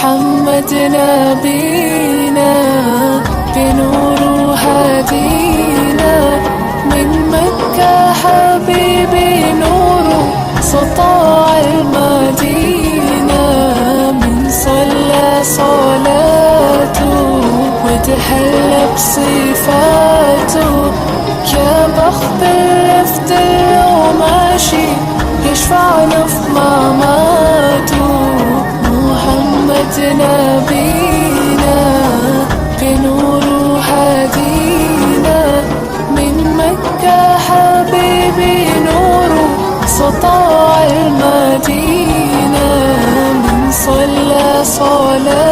محمد نبينا بنور هدينا، من مكة حبيبي نور سطاع المدينة، من صلى صلاته وتحلى بصفاته، يا بخت الرفت لو ماشي يشفعنا في مماته. محمد نبينا بنور هدينا، من مكة حبيبي نور سطاع المدينة، من صلى صلاة